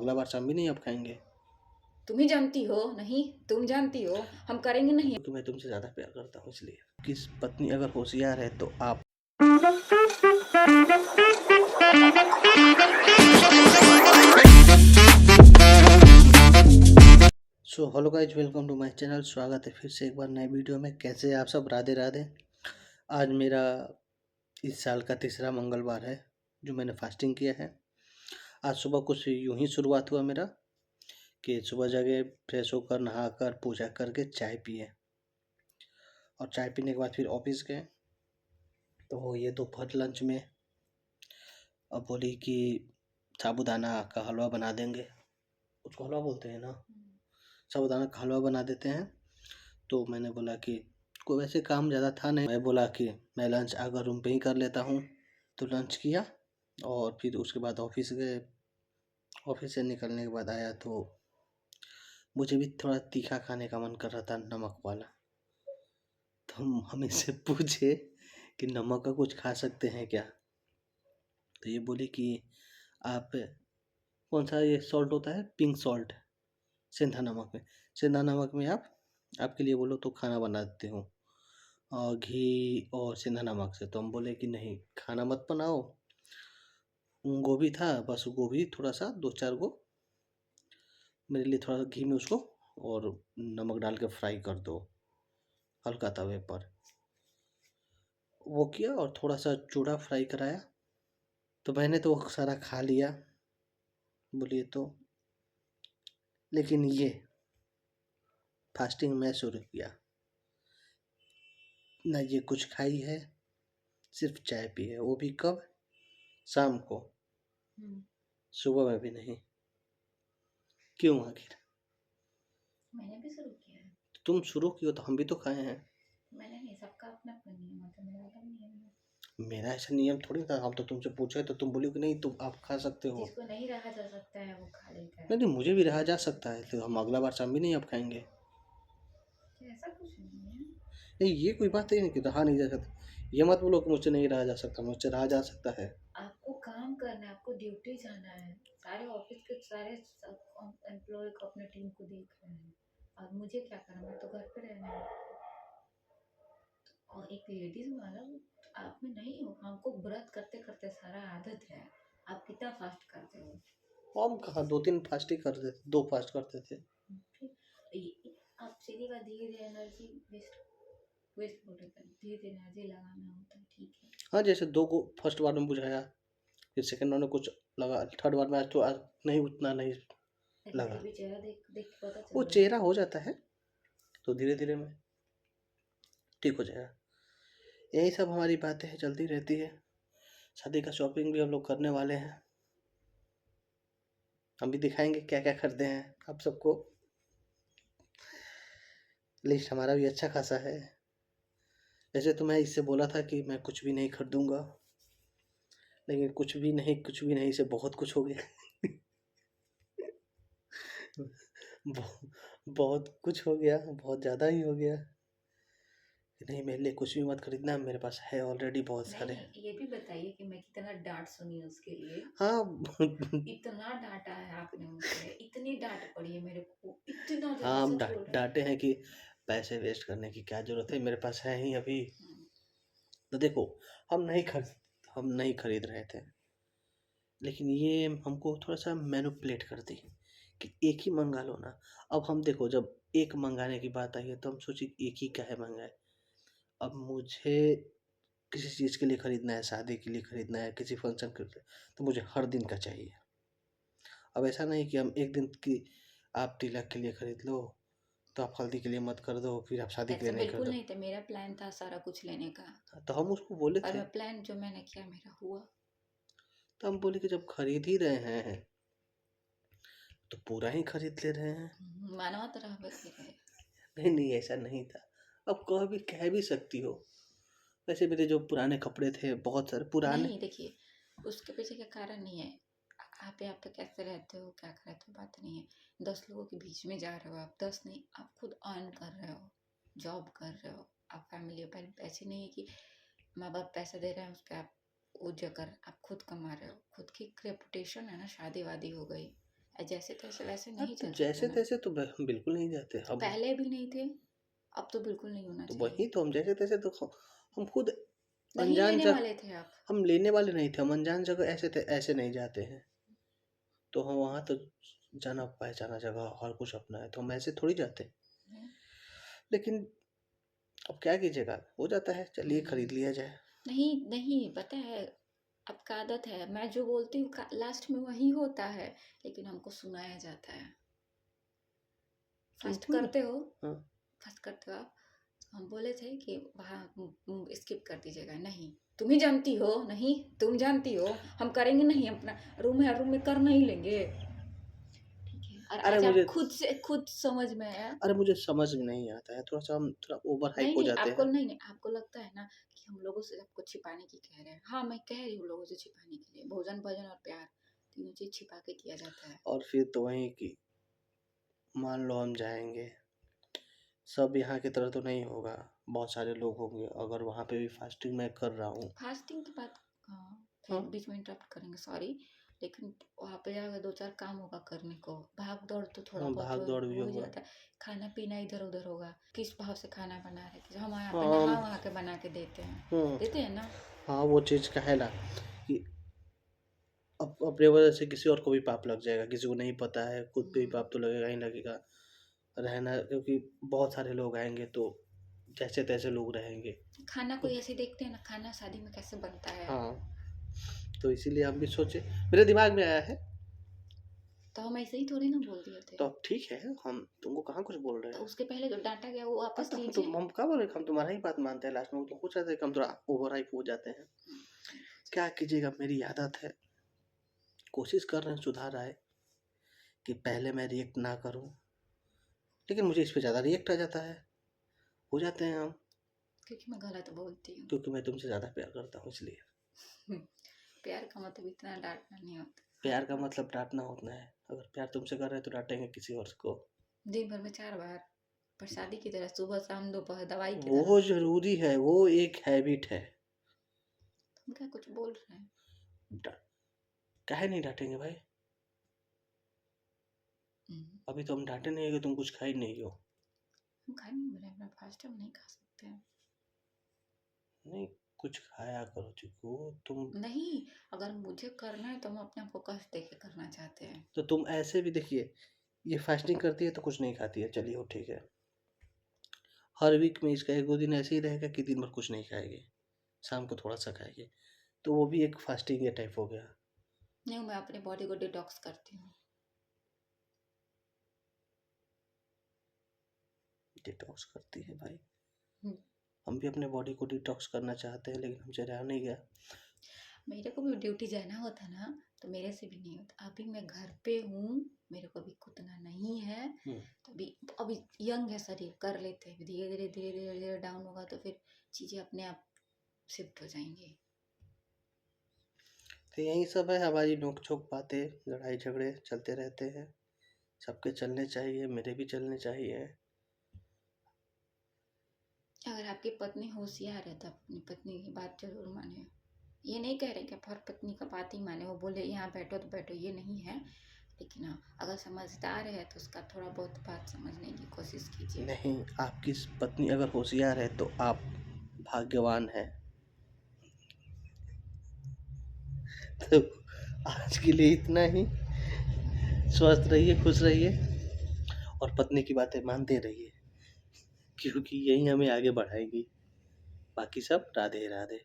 अगला बार शाम भी नहीं आप खाएंगे? तुम ही जानती हो। नहीं, तुम जानती हो हम करेंगे नहीं। क्योंकि मैं तुमसे ज़्यादा प्यार करता हूँ इसलिए। किस पत्नी अगर होशियार है तो आप। So hello guys, welcome to my channel. स्वागत है फिर से एक बार नए वीडियो में। कैसे हैं आप सब? राधे राधे। आज मेरा इस साल का तीसरा मंगलवार है जो मैंने फास्टिंग किया है। आज सुबह कुछ यूं ही शुरुआत हुआ मेरा कि सुबह जगह फ्रेश होकर नहाकर पूजा करके चाय पिए, और चाय पीने के बाद फिर ऑफिस गए। तो ये दोपहर लंच में अब बोली कि साबूदाना का हलवा बना देंगे। उसको हलवा बोलते हैं ना? साबूदाना का हलवा बना देते हैं। तो मैंने बोला कि कोई वैसे काम ज़्यादा था नहीं, मैं बोला कि मैं लंच आकर रूम पे ही कर लेता हूँ। तो लंच किया और फिर उसके बाद ऑफिस गए। ऑफिस से निकलने के बाद आया तो मुझे भी थोड़ा तीखा खाने का मन कर रहा था, नमक वाला। तो हम इससे पूछे कि नमक का कुछ खा सकते हैं क्या? तो ये बोली कि आप कौन सा ये सॉल्ट होता है, पिंक सॉल्ट, सेंधा नमक में, सेंधा नमक में आप आपके लिए बोलो तो खाना बना देती हूँ, और घी और सेंधा नमक से। तो हम बोले कि नहीं, खाना मत बनाओ। गोभी था, बस गोभी थोड़ा सा 2-4 गो मेरे लिए, थोड़ा सा घी में उसको और नमक डाल के फ्राई कर दो हल्का तवे पर। वो किया और थोड़ा सा चूड़ा फ्राई कराया। तो मैंने तो सारा खा लिया, बोलिए तो। लेकिन ये फास्टिंग मैं शुरू किया ना, ये कुछ खाई है, सिर्फ चाय पी है। वो भी कब? शाम को, सुबह में भी नहीं। क्यों आखिर? मैंने भी शुरू किया है। तुम शुरू कियो तो हम भी तो खाए हैं। मैंने नहीं, सबका अपना अपना नियम होता है, मेरा अलग नियम है। मेरा ऐसा नियम थोड़ी था। हम तो तुमसे पूछे तो तुम बोली कि नहीं, तुम आप खा सकते हो। जिसको नहीं रहा जा सकता है वो खा लेता है। नहीं नहीं, मुझे भी रहा जा सकता है, तो हम अगला बार शाम भी नहीं आप खाएंगे। ऐसा कुछ नहीं है। नहीं, ये कोई बात ही नहीं कि रहा नहीं जा सकता। ये मत बोलो कि मुझसे नहीं रहा जा सकता, मुझसे रहा जा सकता है। आपको काम करना है, आपको ड्यूटी जाना है। सारे ऑफिस के सारे एम्प्लॉय को, अपने टीम को देख रहे हैं। और मुझे क्या करना, मैं तो घर पे रहना है। और एक लेडीज वाला आप में नहीं हो। हमको व्रत करते करते सारा आदत है। आप कितना फास्ट करते हो? हम कहाँ 2-3 फास्ट ही करते थे, 2 फास्ट करते थे। आप सीधी बात, धीरे धीरे एनर्जी वेस्ट वेस्ट हो रहा है। धीरे धीरे एनर्जी लगाना होता है, ठीक है। हाँ, जैसे 2 को फर्स्ट बार में बुझाया, फिर सेकंड बार में कुछ लगा, थर्ड बार में आज तो आज नहीं, उतना नहीं फिर लगा। भी चेहरा देख देख के पता वो चल रहा चेहरा हो जाता है तो धीरे धीरे में ठीक हो जाएगा। यही सब हमारी बातें चलती रहती है। शादी का शॉपिंग भी हम लोग करने वाले हैं। हम भी दिखाएंगे क्या क्या खरीदे हैं आप सबको। लिस्ट हमारा भी अच्छा खासा है। वैसे तो मैं इससे बोला था कि मैं कुछ भी नहीं खरीदूंगा, लेकिन कुछ भी नहीं से बहुत कुछ हो गया। बहुत कुछ हो गया, बहुत ज़्यादा ही हो गया। नहीं, मेरे लिए कुछ भी मत खरीदना, मेरे पास है ऑलरेडी बहुत है। सारे। नहीं, ये भी बताइए कि मैं कितना डांट सुनी उसके लिए। हाँ। इतना डांटा है आपने मुझे, इतनी डांट पड़ी है मेरे को, इतना हाँ, ज्यादा, हम सच बोल रहे डांटे हैं कि पैसे वेस्ट करने की क्या जरूरत है, मेरे पास है ही अभी। हैं। तो देखो, हम नहीं खरीद रहे थे, लेकिन ये हमको थोड़ा सा मैनिपुलेट कर दी कि एक ही मंगा लो ना। अब हम देखो, जब एक मंगाने की बात आई है तो हम सोचे एक ही काहे मंगाए। अब मुझे किसी चीज़ के लिए खरीदना है, शादी के लिए खरीदना है, किसी फंक्शन के लिए, तो मुझे हर दिन का चाहिए। अब ऐसा नहीं कि हम एक दिन की, आप तिलक के लिए खरीद लो तो आप हल्दी के लिए मत कर दो, फिर आप शादी के ऐसा लिए नहीं बिल्कुल खरीदो। नहीं था, मेरा प्लान था सारा कुछ लेने का। तो हम उसको बोले और थे। मैं प्लान जो मैंने किया मेरा हुआ। तो हम बोले कि जब खरीद ही रहे हैं तो पूरा ही खरीद ले रहे हैं। मानवा तरह बदले रहे। नहीं नहीं, ऐसा नहीं था। अब कह भी सकती हो। वैसे मेरे जो पुराने कपड़े थे, बहुत सारे पुराने। नहीं, देखिए, उसके पीछे का कारण नहीं है। आप यहाँ पे कैसे रहते हो, क्या कर रहे हो, बात नहीं है। 10 लोगों के बीच में जा रहे हो आप, 10 नहीं, आप खुद अर्न कर रहे हो, जॉब कर रहे हो। आप फैमिली पर ऐसे नहीं है कि माँ बाप पैसा दे रहे हैं उस पर आप वो जगह, आप खुद कमा रहे हो। खुद की रेपुटेशन है ना, शादी वादी हो गई, जैसे तैसे वैसे हाँ, नहीं तो चल सकते जैसे ना। तैसे तो बिल्कुल नहीं जाते तो हम। पहले भी नहीं थे, अब तो बिल्कुल नहीं होना तो वही चाहिए। तो, हम जैसे तैसे तो हम खुद नहीं अनजान लेने जगह, वाले थे आप। हम लेने वाले नहीं थे, हम अनजान जगह ऐसे थे, ऐसे नहीं जाते हैं। तो हम वहाँ तो जाना पहचाना जगह और कुछ अपना है, तो हम ऐसे थोड़ी जाते। लेकिन अब क्या कीजिएगा, हो जाता है, चलिए खरीद लिया जाए। नहीं नहीं, पता है आपका आदत है, मैं जो बोलती हूँ लास्ट में वही होता है, लेकिन हमको सुनाया जाता है। तो फर्स्ट कोई नहीं। करते हो, हाँ, फर्स्ट करते हो आप। हम बोले थे कि वहाँ स्किप कर दीजिएगा, नहीं तुम ही जानती हो, नहीं तुम जानती हो, हम करेंगे नहीं, अपना रूम है, रूम में कर नहीं लेंगे। ठीक है, और अरे आज आप मुझे खुद से खुद समझ में आया। अरे मुझे समझ में नहीं आता है, थोड़ा सा हम थोड़ा ओवर हाइप नहीं हो नहीं, जाते आपको हैं। नहीं नहीं, आपको लगता है ना कि हम लोगों से आपको छिपाने की कह रहे हैं। हाँ, मैं कह रही हूँ लोगों से छिपाने के लिए, भोजन भजन और प्यार तीनों चीज छिपा के किया जाता है। और फिर तो वही कि मान लो हम जाएंगे, सब यहाँ की तरह तो नहीं होगा, बहुत सारे लोग होंगे, अगर वहाँ पे भी फास्टिंग मैं कर रहा हूँ। फास्टिंग की बात, हाँ, फिर हाँ, बीच में इंटरप्ट करेंगे, सॉरी। लेकिन वहाँ पे जाकर दो चार काम होगा करने को, भाग दौड़ तो थोड़ा हाँ, बहुत भाग दौड़ भी हो ही होगा। जाता है। खाना पीना इधर उधर होगा, किस भाव से खाना बना रहे, कि हम यहाँ पे हाँ। नहा वहा के बना के देते हैं, हम्म। देते हैं ना। हाँ, वो चीज़ का है ना कि अपने वजह से किसी और को भी पाप लग जाएगा, किसी को नहीं पता है, खुद पे भी पाप तो लगेगा ही लगेगा। रहना, क्योंकि बहुत सारे लोग आएंगे तो जैसे तैसे लोग रहेंगे। खाना कोई ऐसे देखते हैं ना, खाना शादी में कैसे बनता है। हाँ, तो इसीलिए हम भी सोचे, मेरे दिमाग में आया है। तो हम ऐसे ही थोड़ी ना बोल दिए थे। तो अब ठीक है, हम तुमको कहाँ कुछ बोल रहे तो हैं। उसके पहले जो डांटा गया वो हाँ, वापस तो लीजिए। हम क्या बोल रहे हैं, हम तुम्हारा ही बात मानते हैं, लास्ट में तुम कुछ ऐसे हम थोड़ा ओवर हाइप हो जाते हैं। क्या कीजिएगा, मेरी आदत है, कोशिश कर रहे हैं सुधार आए कि पहले मैं रिएक्ट ना करूं, लेकिन मुझे इस पे ज़्यादा रिएक्ट आ जाता है, हो जाते हैं हम। क्योंकि मैं गलत बोलती हूँ। क्योंकि मैं तुमसे ज़्यादा प्यार करता हूँ इसलिए। प्यार का मतलब इतना डांटना नहीं होता। प्यार का मतलब डांटना होता है, अगर प्यार तुमसे कर रहे हैं तो डांटेंगे किसी और को। दिन भर में 4 बार, प्रसादी की तरह, सुबह शाम दोपहर, दवाई की तरह। वो जरूरी है, वो एक हैबिट है। तुम क्या कुछ बोल रहे हैं। डा- काहे नहीं डांटेंगे भाई, अभी तो हम डांटे नहीं है कि तुम कुछ खा ही नहीं हो। हम खा नहीं रहे, अपना फास्ट हम नहीं खा सकते हैं। नहीं, कुछ खाया करो चिकू तुम। नहीं, अगर मुझे करना है तो हम अपने आप को कष्ट दे के करना चाहते हैं। तो तुम ऐसे भी देखिए, ये फास्टिंग करती है तो कुछ नहीं खाती है, चलिए वो ठीक है। हर वीक में इसका एक दो दिन ऐसे ही रहेगा कि दिन भर कुछ नहीं खाएगी, शाम को थोड़ा सा खाएगी, तो वो भी एक फास्टिंग के टाइप हो गया। नहीं, मैं अपने बॉडी को डिटॉक्स करती हूँ। डिटॉक्स करती है भाई, हम्म, हम भी अपने बॉडी को डिटॉक्स करना चाहते हैं, लेकिन हमसे रहा नहीं गया। मेरे को भी ड्यूटी जाना होता ना, तो मेरे से भी नहीं होता। अभी मैं घर पे हूँ, मेरे को भी उतना नहीं है, तो अभी यंग है शरीर, कर लेते हैं। धीरे धीरे धीरे धीरे धीरे डाउन होगा तो फिर चीज़ें अपने आप शिफ्ट हो जाएंगी। तो यही सब है, हमारी नोक झोंक बातें, लड़ाई झगड़े चलते रहते हैं। सबके चलने चाहिए, मेरे भी चलने चाहिए। अगर आपकी पत्नी होशियार है तो आप अपनी पत्नी की बात जरूर माने। ये नहीं कह रहे कि आप हर पत्नी का बात ही माने, वो बोले यहाँ बैठो तो बैठो, ये नहीं है। लेकिन हाँ, अगर समझदार है तो उसका थोड़ा बहुत बात समझने की कोशिश कीजिए। नहीं, आपकी पत्नी अगर होशियार है तो आप भाग्यवान हैं। तो आज के लिए इतना ही। स्वस्थ रहिए, खुश रहिए, और पत्नी की बातें मानते रहिए, क्योंकि यही हमें आगे बढ़ाएगी। बाकी सब राधे राधे।